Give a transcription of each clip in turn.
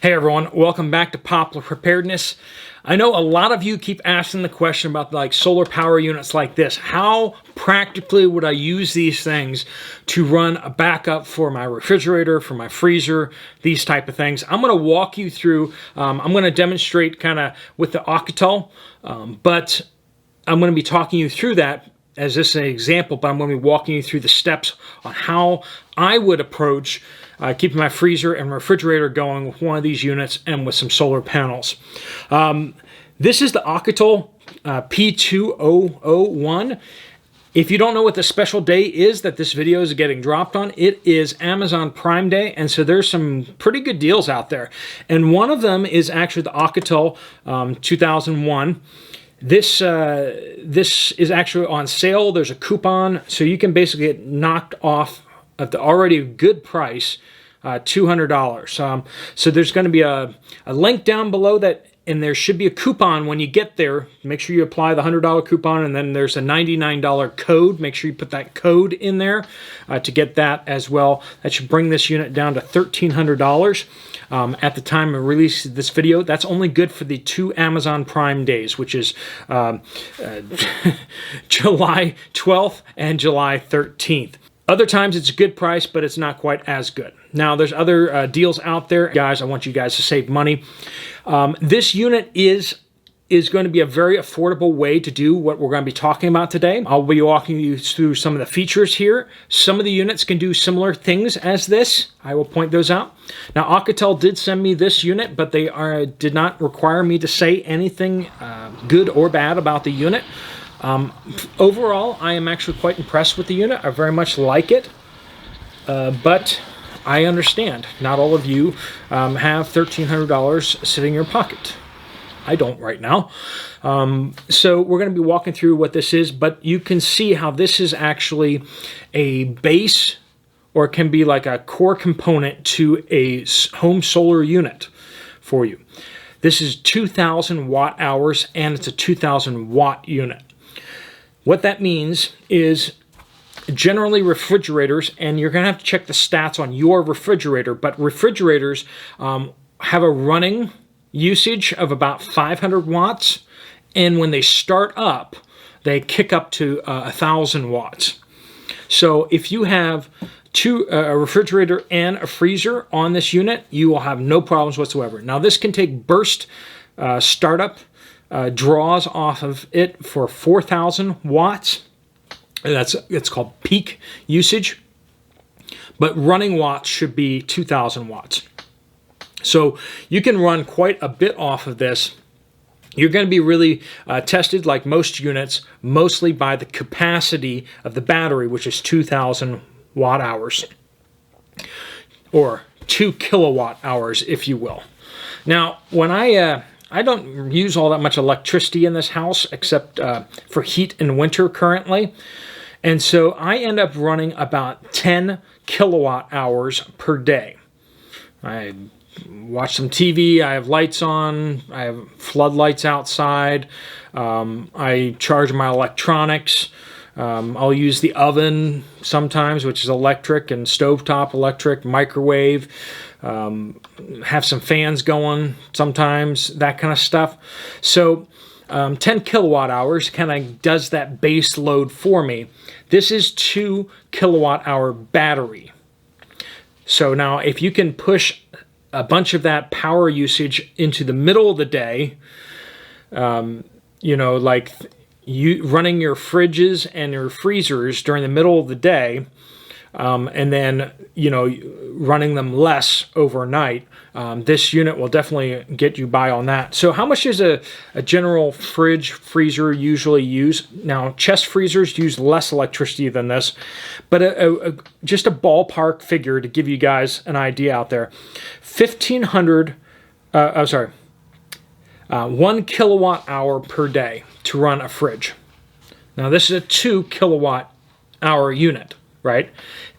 Hey everyone, welcome back to Poplar Preparedness. I know a lot of you keep asking the question about like solar power units like this. How practically would I use these things to run a backup for my refrigerator, for my freezer, these type of things? I'm going to walk you through, I'm going to demonstrate kind of with the Oukitel, but I'm going to be talking you through that as this is an example, but I'm going to be walking you through the steps on how I would approach keeping my freezer and refrigerator going with one of these units and with some solar panels. This is the Oukitel P2001. If you don't know what the special day is that this video is getting dropped on, it is Amazon Prime Day, and so there's some pretty good deals out there. And one of them is actually the Oukitel 2001. This is actually on sale. There's a coupon, so you can basically get knocked off at the already good price, $200. So there's going to be a link down below that, and there should be a coupon when you get there. Make sure you apply the $100 coupon, and then there's a $99 code. Make sure you put that code in there to get that as well. That should bring this unit down to $1,300. At the time of release of this video. That's only good for the 2 Amazon Prime days, which is July 12th and July 13th. Other times it's a good price, but it's not quite as good. Now, there's other deals out there. Guys, I want you guys to save money. This unit is going to be a very affordable way to do what we're going to be talking about today. I'll be walking you through some of the features here. Some of the units can do similar things as this. I will point those out. Now, Oukitel did send me this unit, but they did not require me to say anything good or bad about the unit. Overall, I am actually quite impressed with the unit. I very much like it, but I understand not all of you have $1,300 sitting in your pocket. I don't right now. So we're going to be walking through what this is, but you can see how this is actually a base, or it can be like a core component to a home solar unit for you. This is 2,000 watt hours, and it's a 2,000 watt unit. What that means is generally refrigerators, and you're going to have to check the stats on your refrigerator, but refrigerators have a running usage of about 500 watts, and when they start up, they kick up to 1,000 watts. So if you have a refrigerator and a freezer on this unit, you will have no problems whatsoever. Now, this can take burst startup draws off of it for 4,000 watts. It's called peak usage, but running watts should be 2,000 watts. So you can run quite a bit off of this. You're going to be really tested, like most units, mostly by the capacity of the battery, which is 2,000 watt hours, or 2 kilowatt hours, if you will. Now, when I don't use all that much electricity in this house, except for heat in winter currently, and so I end up running about 10 kilowatt hours per day. I watch some TV, I have lights on, I have floodlights outside, I charge my electronics, I'll use the oven sometimes, which is electric, and stovetop electric, microwave, have some fans going sometimes, that kind of stuff. So 10 kilowatt hours kind of does that base load for me. This is 2 kilowatt hour battery. So now if you can push a bunch of that power usage into the middle of the day, you know, like you running your fridges and your freezers during the middle of the day, and then, you know, running them less overnight, this unit will definitely get you by on that. So how much does a general freezer usually use? Now, chest freezers use less electricity than this, but just a ballpark figure to give you guys an idea out there. 1 kilowatt hour per day to run a fridge. Now, this is a 2 kilowatt hour unit, right?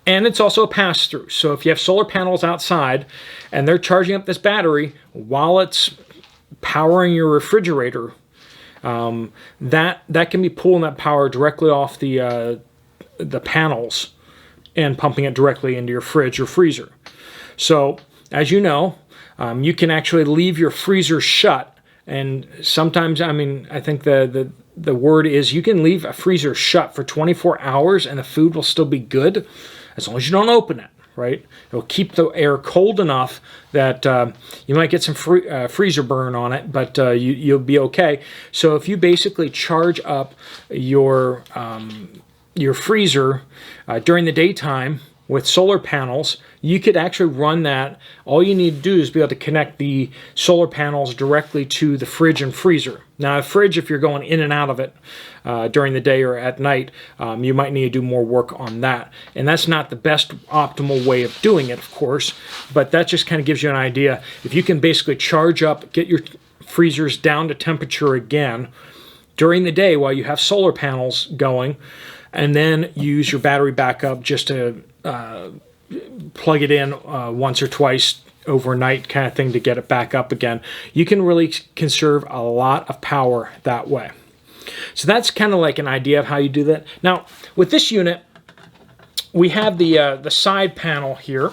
And it's also a pass-through. So if you have solar panels outside and they're charging up this battery while it's powering your refrigerator, that can be pulling that power directly off the panels and pumping it directly into your fridge or freezer. So as you know, You can actually leave your freezer shut, and sometimes, I mean, I think the word is you can leave a freezer shut for 24 hours and the food will still be good as long as you don't open it, right? It'll keep the air cold enough that you might get some freezer burn on it, but you'll be okay. So if you basically charge up your freezer during the daytime with solar panels, you could actually run that. All you need to do is be able to connect the solar panels directly to the fridge and freezer. Now, a fridge, if you're going in and out of it during the day or at night, you might need to do more work on that. And that's not the best optimal way of doing it, of course, but that just kind of gives you an idea. If you can basically charge up, get your freezers down to temperature again during the day while you have solar panels going, and then use your battery backup just to plug it in once or twice overnight kind of thing to get it back up again. You can really conserve a lot of power that way. So that's kind of like an idea of how you do that. Now, with this unit, we have the side panel here,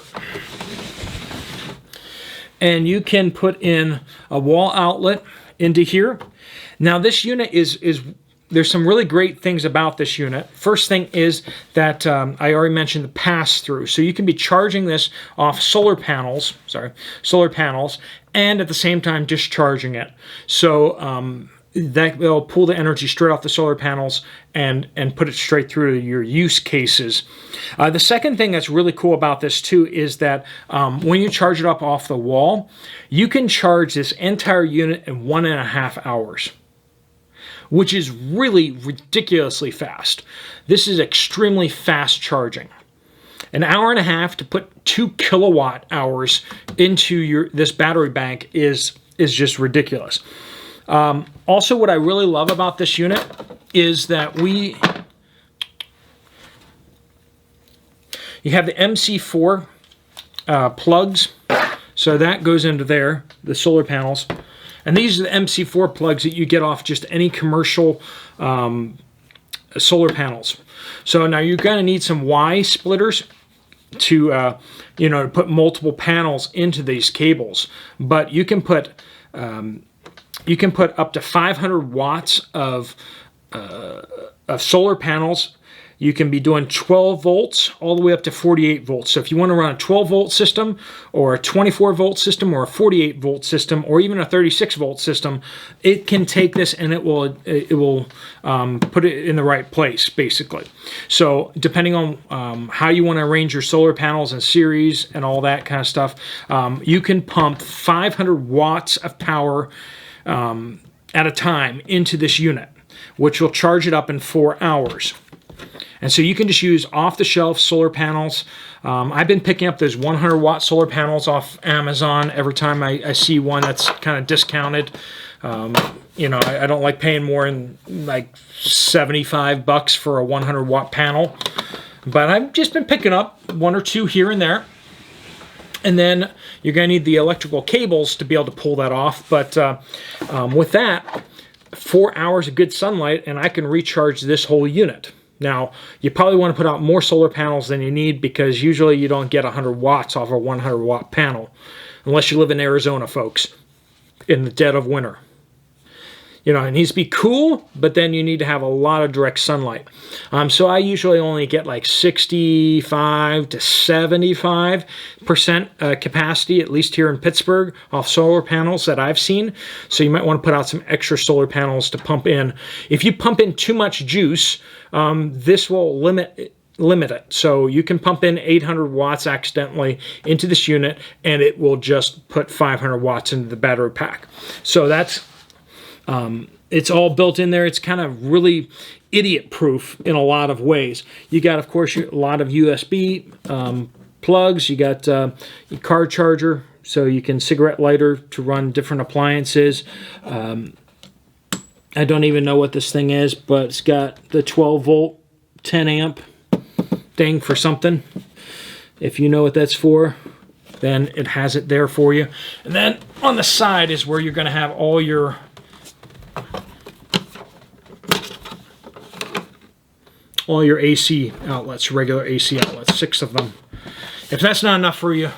and you can put in a wall outlet into here. Now, this unit is there's some really great things about this unit. First thing is that I already mentioned the pass-through. So you can be charging this off solar panels, and at the same time discharging it. So that will pull the energy straight off the solar panels and put it straight through your use cases. The second thing that's really cool about this too is that when you charge it up off the wall, you can charge this entire unit in 1.5 hours. Which is really ridiculously fast. This is extremely fast charging. An hour and a half to put 2 kilowatt hours into this battery bank is just ridiculous. Also, what I really love about this unit is that you have the MC4 plugs, so that goes into there, the solar panels. And these are the MC4 plugs that you get off just any commercial solar panels. So now you're going to need some Y splitters to to put multiple panels into these cables. But you can put up to 500 watts of solar panels. You can be doing 12 volts all the way up to 48 volts. So if you want to run a 12 volt system or a 24 volt system or a 48 volt system or even a 36 volt system, it can take this and it will put it in the right place, basically. So depending on how you want to arrange your solar panels in series and all that kind of stuff, you can pump 500 watts of power at a time into this unit, which will charge it up in 4 hours. And so you can just use off-the-shelf solar panels. I've been picking up those 100-watt solar panels off Amazon every time I see one that's kind of discounted. I don't like paying more than like $75 for a 100-watt panel. But I've just been picking up 1 or 2 here and there. And then you're going to need the electrical cables to be able to pull that off. But with that, 4 hours of good sunlight, and I can recharge this whole unit. Now, you probably want to put out more solar panels than you need because usually you don't get 100 watts off a 100-watt panel, unless you live in Arizona, folks, in the dead of winter. It needs to be cool, but then you need to have a lot of direct sunlight. So I usually only get like 65 to 75% capacity, at least here in Pittsburgh, off solar panels that I've seen. So you might want to put out some extra solar panels to pump in. If you pump in too much juice, this will limit it. So you can pump in 800 watts accidentally into this unit, and it will just put 500 watts into the battery pack. So that's... it's all built in there. It's kind of really idiot-proof in a lot of ways. You got, of course, a lot of USB plugs. You got your car charger, so you can cigarette lighter to run different appliances. I don't even know what this thing is, but it's got the 12-volt, 10-amp thing for something. If you know what that's for, then it has it there for you. And then on the side is where you're going to have all your AC outlets, regular AC outlets, 6 of them. If that's not enough for you,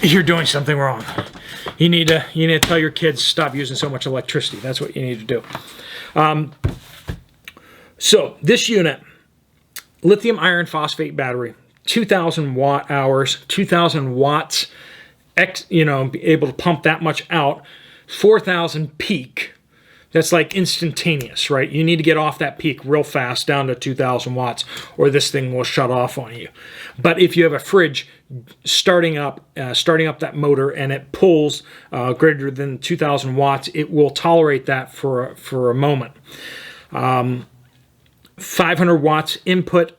you're doing something wrong. You need to tell your kids stop using so much electricity. That's what you need to do. So this unit, lithium iron phosphate battery, 2,000 watt hours, 2,000 watts, be able to pump that much out, 4,000 peak. That's like instantaneous, right? You need to get off that peak real fast down to 2,000 watts or this thing will shut off on you. But if you have a fridge starting up that motor and it pulls greater than 2,000 watts, it will tolerate that for a moment. 500 watts input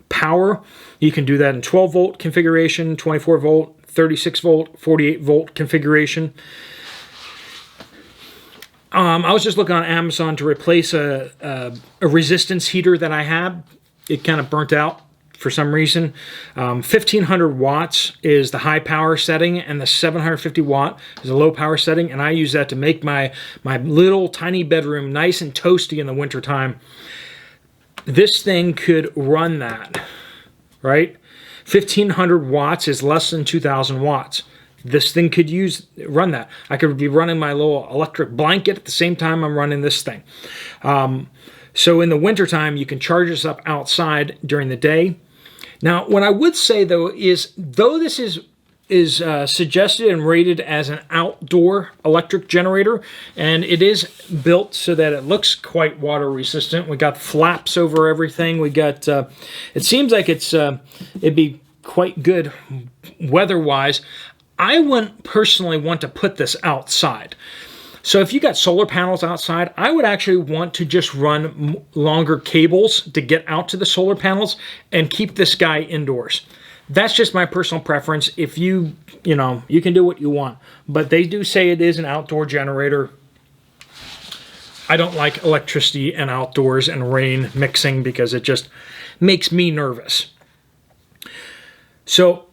power. You can do that in 12 volt configuration, 24 volt, 36 volt, 48 volt configuration. I was just looking on Amazon to replace a resistance heater that I had. It kind of burnt out for some reason. 1,500 watts is the high power setting, and the 750 watt is a low power setting, and I use that to make my little tiny bedroom nice and toasty in the wintertime. This thing could run that, right? 1,500 watts is less than 2,000 watts. This thing could run that. I could be running my little electric blanket at the same time I'm running this thing. So in the wintertime, you can charge this up outside during the day. Now, what I would say, though, is though this is suggested and rated as an outdoor electric generator, and it is built so that it looks quite water resistant. We got flaps over everything. We got, it seems like it'd be quite good weather-wise. I wouldn't personally want to put this outside. So if you got solar panels outside, I would actually want to just run longer cables to get out to the solar panels and keep this guy indoors. That's just my personal preference. If you can do what you want. But they do say it is an outdoor generator. I don't like electricity and outdoors and rain mixing because it just makes me nervous. So,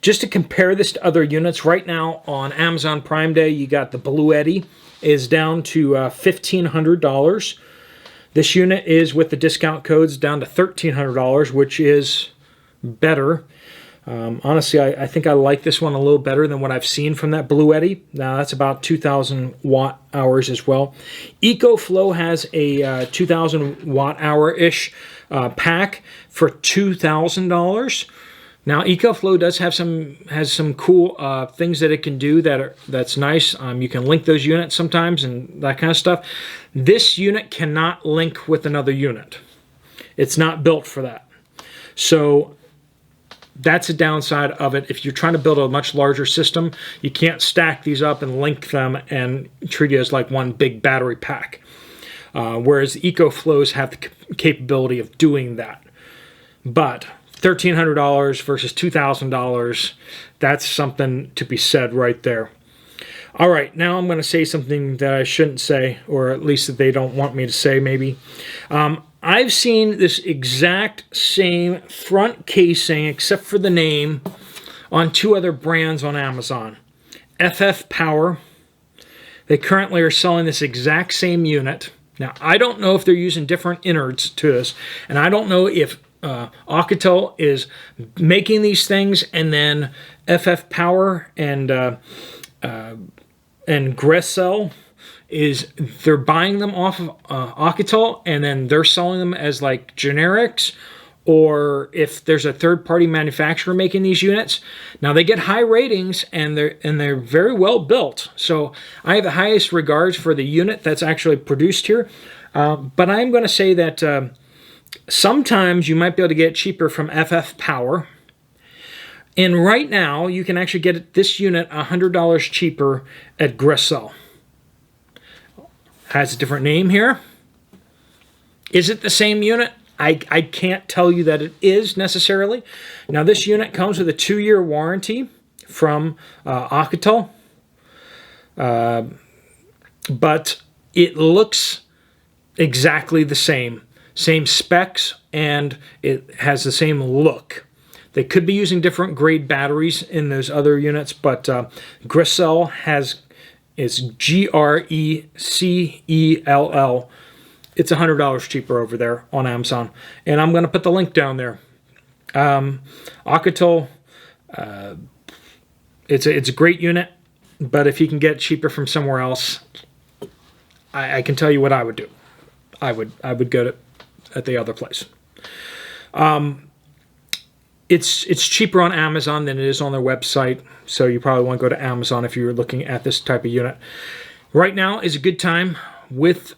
just to compare this to other units, right now on Amazon Prime Day, you got the Blue Eddy is down to $1,500. This unit is with the discount codes down to $1,300, which is better. Honestly, I think I like this one a little better than what I've seen from that Blue Eddy. Now, that's about 2,000 watt hours as well. EcoFlow has a 2,000 watt hour-ish pack for $2,000. Now, EcoFlow does have some cool things that it can do that's nice. You can link those units sometimes and that kind of stuff. This unit cannot link with another unit. It's not built for that. So that's a downside of it. If you're trying to build a much larger system, you can't stack these up and link them and treat it as like one big battery pack. Whereas EcoFlows have the capability of doing that. But $1,300 versus $2,000, that's something to be said right there. All right, now I'm going to say something that I shouldn't say, or at least that they don't want me to say, maybe. I've seen this exact same front casing, except for the name, on two other brands on Amazon. FF Power. They currently are selling this exact same unit. Now, I don't know if they're using different innards to this, and I don't know if Oukitel is making these things, and then FF Power and Grecell they're buying them off of Oukitel, and then they're selling them as like generics, or if there's a third-party manufacturer making these units. Now, they get high ratings, and they're very well built. So I have the highest regards for the unit that's actually produced here. But I'm going to say that sometimes you might be able to get it cheaper from FF Power. And right now, you can actually get this unit $100 cheaper at Grecell. Has a different name here. Is it the same unit? I can't tell you that it is necessarily. Now, this unit comes with a 2-year warranty from Oukitel. But it looks exactly the same. Same specs, and it has the same look. They could be using different grade batteries in those other units, but Grecell it's Grecell. It's $100 cheaper over there on Amazon, and I'm going to put the link down there. Oukitel It's a great unit, but if you can get it cheaper from somewhere else, I can tell you what I would do. I would go to at the other place. It's cheaper on Amazon than it is on their website, so you probably want to go to Amazon if you're looking at this type of unit. Right now is a good time with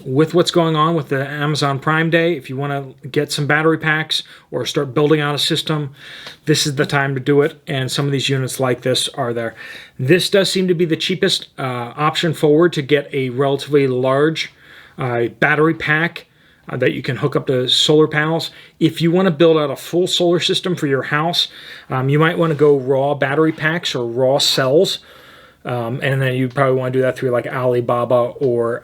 what's going on with the Amazon Prime Day. If you want to get some battery packs or start building out a system, this is the time to do it, and some of these units like this are there. This does seem to be the cheapest option forward to get a relatively large battery pack that you can hook up to solar panels. If you want to build out a full solar system for your house, you might want to go raw battery packs or raw cells, and then you probably want to do that through like Alibaba or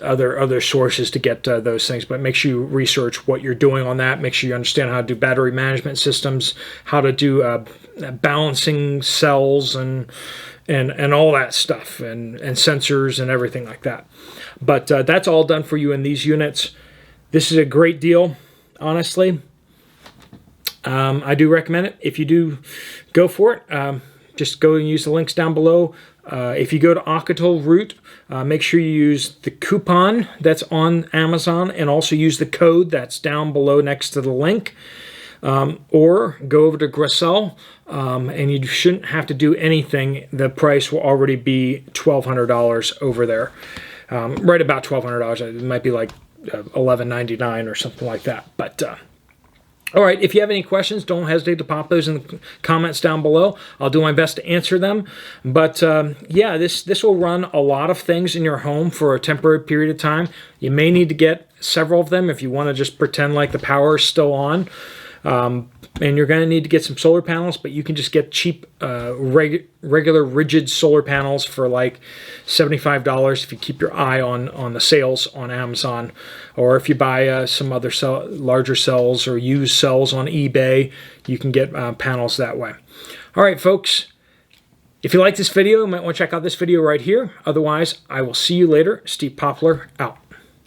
other sources to get those things. But make sure you research what you're doing on that. Make sure you understand how to do battery management systems, how to do balancing cells and all that stuff, and sensors and everything like that. But that's all done for you in these units. This is a great deal, honestly. I do recommend it. If you do go for it, just go and use the links down below. If you go to Oukitel Root, make sure you use the coupon that's on Amazon and also use the code that's down below next to the link. Or go over to Grecell, and you shouldn't have to do anything. The price will already be $1,200 over there. Right about $1,200. It might be like $11.99 or something like that. But all right, if you have any questions, don't hesitate to pop those in the comments down below. I'll do my best to answer them. But yeah, this will run a lot of things in your home for a temporary period of time. You may need to get several of them if you want to just pretend like the power is still on. And you're going to need to get some solar panels, but you can just get cheap, regular rigid solar panels for like $75 if you keep your eye on the sales on Amazon, or if you buy some other larger cells or used cells on eBay, you can get panels that way. All right, folks. If you like this video, you might want to check out this video right here. Otherwise, I will see you later. Steve Poplar, out.